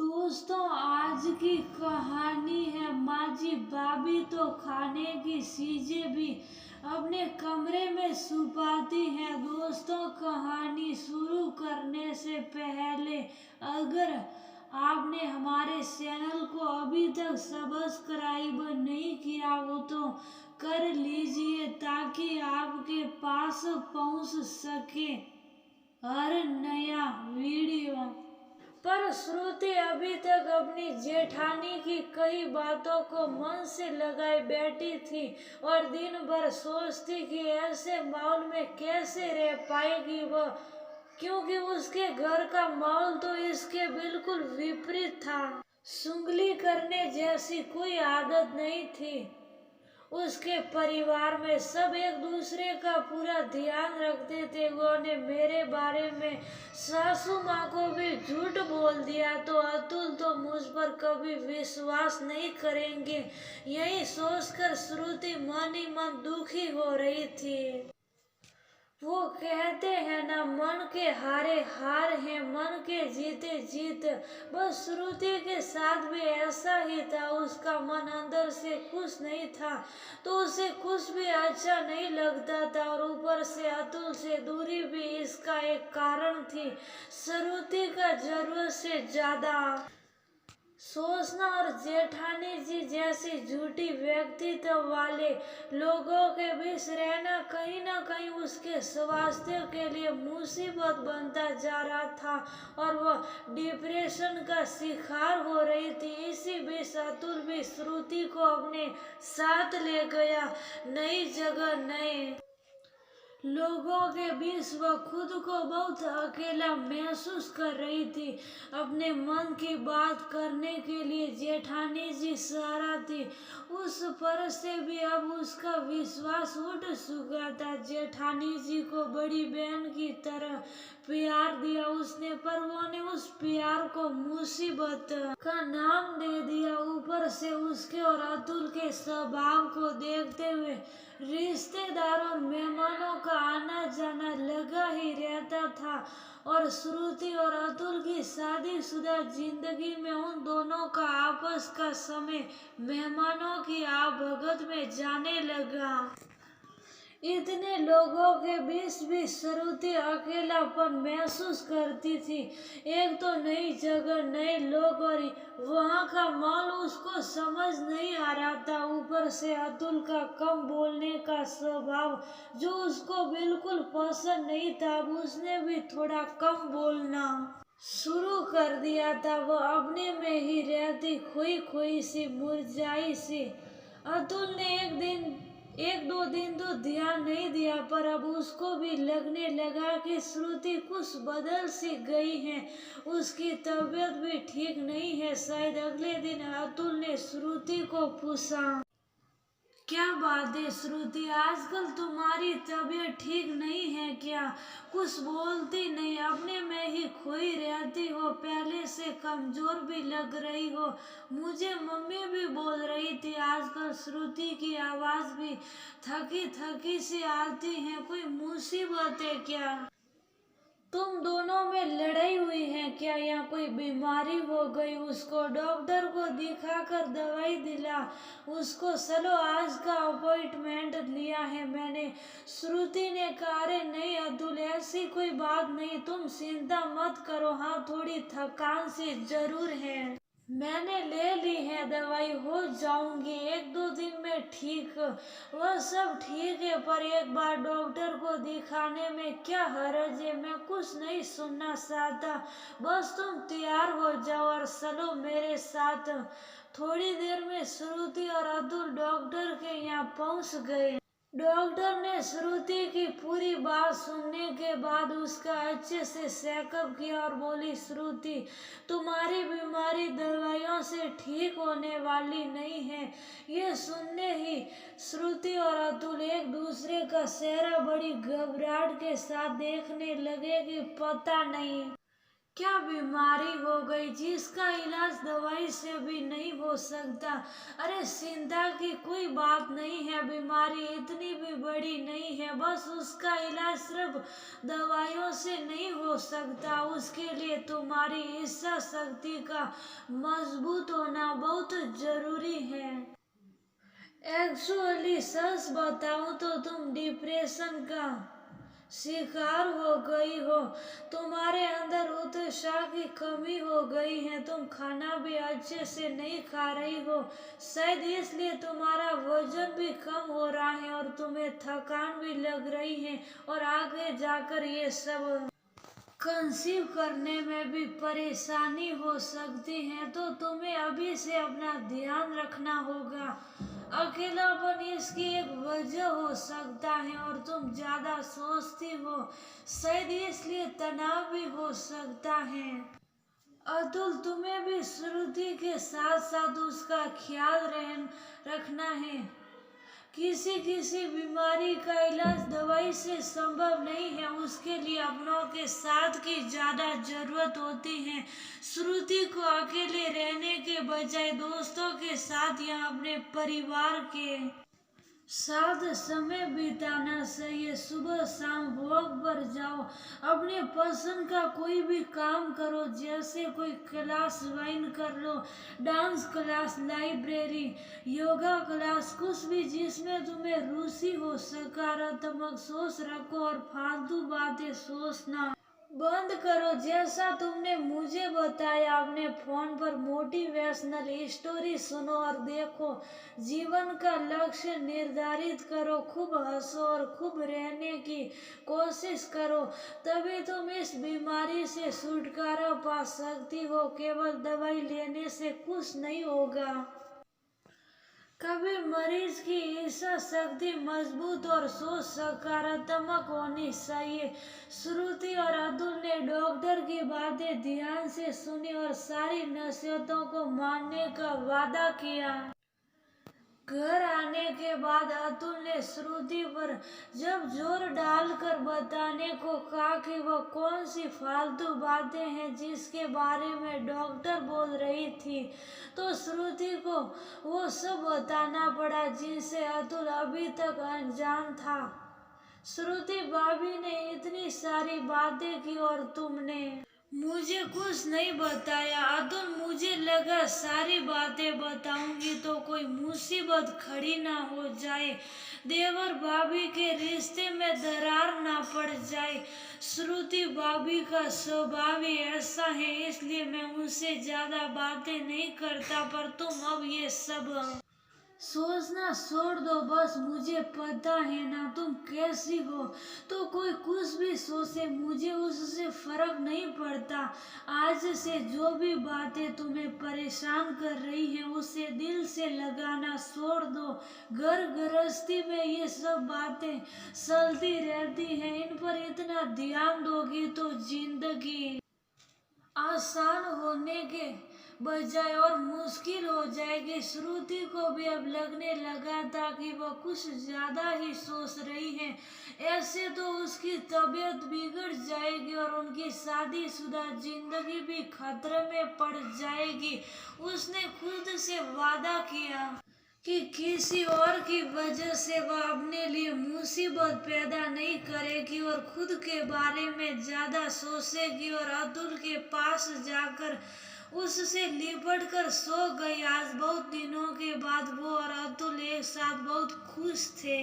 दोस्तों, आज की कहानी है माजी भाभी तो खाने की चीजें भी अपने कमरे में छुपाती हैं। दोस्तों, कहानी शुरू करने से पहले अगर आपने हमारे चैनल को अभी तक सब्सक्राइब नहीं किया हो तो कर लीजिए ताकि आपके पास पहुंच सके हर नया वीडियो। पर श्रुति अभी तक अपनी जेठानी की कई बातों को मन से लगाए बैठी थी और दिन भर सोचती कि ऐसे माहौल में कैसे रह पाएगी वह, क्योंकि उसके घर का माहौल तो इसके बिल्कुल विपरीत था। सुंगली करने जैसी कोई आदत नहीं थी। उसके परिवार में सब एक दूसरे का पूरा ध्यान रखते थे। उन्होंने मेरे बारे में सासू माँ को भी झूठ बोल दिया तो अतुल तो मुझ पर कभी विश्वास नहीं करेंगे, यही सोचकर श्रुति मन ही मन दुखी हो रही थी। वो कहते हैं ना, मन के हारे हार है, मन के जीते जीत। बस श्रुति के साथ भी ऐसा ही था। उसका मन अंदर से खुश नहीं था तो उसे कुछ भी अच्छा नहीं लगता था और ऊपर से अतुल से दूरी भी इसका एक कारण थी। श्रुति का जरूरत से ज्यादा सोचना और जेठानी जी जैसी झूठी व्यक्तित्व वाले लोगों के बीच रहना कहीं ना कहीं उसके स्वास्थ्य के लिए मुसीबत बनता जा रहा था और वह डिप्रेशन का शिकार हो रही थी। इसी बीच अतुल भी श्रुति को अपने साथ ले गया, नई जगह, नए लोगों के बीच। वह खुद को बहुत अकेला महसूस कर रही थी। अपने मन की बात करने के लिए जेठानी जी सहारा थी। उस पर से भी अब उसका विश्वास उठ चुका था। जेठानी जी को बड़ी बहन की तरह प्यार दिया उसने, पर उन्होंने उस प्यार को मुसीबत का नाम दे दिया। ऊपर से उसके और अतुल के स्वभाव को देखते हुए रिश्तेदार और मेहमानों का आना जाना लगा ही रहता था और श्रुति और अतुल की शादीशुदा जिंदगी में उन दोनों का आपस का समय मेहमानों की आवभगत में जाने लगा। इतने लोगों के बीच भी श्रुति अकेलापन महसूस करती थी। एक तो नई जगह, नए लोग और वहाँ का माहौल उसको समझ नहीं आ रहा था। ऊपर से अतुल का कम बोलने का स्वभाव जो उसको बिल्कुल पसंद नहीं था। अब उसने भी थोड़ा कम बोलना शुरू कर दिया था। वह अपने में ही रहती, खोई खोई सी, मुरझाई सी। अतुल ने एक दो दिन तो ध्यान नहीं दिया, पर अब उसको भी लगने लगा कि श्रुति कुछ बदल सी गई है। उसकी तबीयत भी ठीक नहीं है। शायद अगले दिन अतुल ने श्रुति को पूछा, क्या बात है श्रुति, आजकल तुम्हारी तबीयत ठीक नहीं है क्या? कुछ बोलती नहीं, अपने में ही खोई रहती हो, पहले से कमजोर भी लग रही हो। मुझे मम्मी भी बोल रही थी आजकल श्रुति की आवाज भी थकी थकी सी आती है। कोई मुसीबत है क्या? तुम दोनों में लड़ाई हुई है क्या, या कोई बीमारी हो गई? उसको डॉक्टर को दिखाकर दवाई दिला उसको। चलो, आज का अपॉइंटमेंट लिया है मैंने। श्रुति ने कहा, अरे नहीं अतुल, ऐसी कोई बात नहीं, तुम चिंता मत करो। हाँ, थोड़ी थकान सी जरूर है, मैंने ले ली है दवाई, हो जाऊंगी एक दो दिन में ठीक। वह सब ठीक है, पर एक बार डॉक्टर को दिखाने में क्या हर्ज है? मैं कुछ नहीं सुनना चाहता, बस तुम तैयार हो जाओ और चलो मेरे साथ। थोड़ी देर में श्रुति और अतुल डॉक्टर के यहाँ पहुँच गए। डॉक्टर ने श्रुति की पूरी बात सुनने के बाद उसका अच्छे से चेकअप किया और बोली, श्रुति, तुम्हारी बीमारी दवाइयों से ठीक होने वाली नहीं है। ये सुनने ही श्रुति और अतुल एक दूसरे का चेहरा बड़ी घबराहट के साथ देखने लगे कि पता नहीं क्या बीमारी हो गई जिसका इलाज दवाई से भी नहीं हो सकता? अरे चिंता की कोई बात नहीं है, बीमारी इतनी भी बड़ी नहीं है, बस उसका इलाज सिर्फ दवाइयों से नहीं हो सकता। उसके लिए तुम्हारी इच्छा शक्ति का मजबूत होना बहुत जरूरी है। एक्चुअली सच बताऊं तो तुम डिप्रेशन का शिकार हो गई हो। तुम्हारे अंदर उत्साह की कमी हो गई है, तुम खाना भी अच्छे से नहीं खा रही हो, शायद इसलिए तुम्हारा वजन भी कम हो रहा है और तुम्हें थकान भी लग रही है और आगे जाकर ये सब कंसीव करने में भी परेशानी हो सकती है। तो तुम्हें अभी से अपना ध्यान रखना होगा। अकेलापन इसकी एक वजह हो सकता है और तुम ज्यादा सोचती हो, शायद इसलिए तनाव भी हो सकता है। अतुल, तुम्हें भी श्रुति के साथ साथ उसका ख्याल रखना है। किसी किसी बीमारी का इलाज दवाई से संभव नहीं है, उसके लिए अपनों के साथ की ज्यादा जरूरत होती है। श्रुति को अकेले रहने के बजाय दोस्तों के साथ या अपने परिवार के साथ समय बिताना चाहिए। सुबह शाम वॉक पर जाओ, अपने पसंद का कोई भी काम करो, जैसे कोई क्लास ज्वाइन कर लो, dance class, library, yoga class, कुछ भी जिसमें तुम्हें रुचि हो। सकारात्मक सोच रखो और फालतू बातें सोचना बंद करो। जैसा तुमने मुझे बताया, अपने फोन पर मोटिवेशनल स्टोरी सुनो और देखो। जीवन का लक्ष्य निर्धारित करो, खूब हंसो और खूब रहने की कोशिश करो, तभी तुम इस बीमारी से छुटकारा पा सकती हो। केवल दवाई लेने से कुछ नहीं होगा। कभी मरीज की इच्छा शक्ति मजबूत और सोच सकारात्मक होनी चाहिए। श्रुति और अतुल ने डॉक्टर की बातें ध्यान से सुनी और सारी नसीहतों को मानने का वादा किया। घर आने के बाद अतुल ने श्रुति पर जब जोर डालकर बताने को कहा कि वह कौन सी फालतू बातें हैं जिसके बारे में डॉक्टर बोल रही थी, तो श्रुति को वो सब बताना पड़ा जिनसे अतुल अभी तक अनजान था। श्रुति भाभी ने इतनी सारी बातें की और तुमने मुझे कुछ नहीं बताया। अतुल, मुझे लगा सारी बातें बताऊंगी तो कोई मुसीबत खड़ी ना हो जाए, देवर भाभी के रिश्ते में दरार ना पड़ जाए। श्रुति भाभी का स्वभाव ही ऐसा है, इसलिए मैं उनसे ज्यादा बातें नहीं करता, पर तुम अब ये सब सोचना छोड़ दो। बस मुझे पता है ना तुम कैसी हो, तो कोई कुछ भी सोचे मुझे उससे फर्क नहीं पड़ता। आज से जो भी बातें तुम्हें परेशान कर रही हैं उसे दिल से लगाना छोड़ दो। घर गृहस्थी में ये सब बातें चलती रहती हैं, इन पर इतना ध्यान दोगी तो जिंदगी आसान होने के बजाय और मुश्किल हो जाएगी। श्रुति को भी अब लगने लगा था कि वह कुछ ज्यादा ही सोच रही है, ऐसे तो उसकी तबीयत बिगड़ जाएगी और उनकी शादीशुदा जिंदगी भी खतरे में पड़ जाएगी। उसने खुद से वादा किया कि किसी और की वजह से वह अपने लिए मुसीबत पैदा नहीं करेगी और खुद के बारे में ज्यादा सोचेगी और अतुल के पास जाकर उससे लिपट कर सो गई। आज बहुत दिनों के बाद वो और अतुल एक साथ बहुत खुश थे।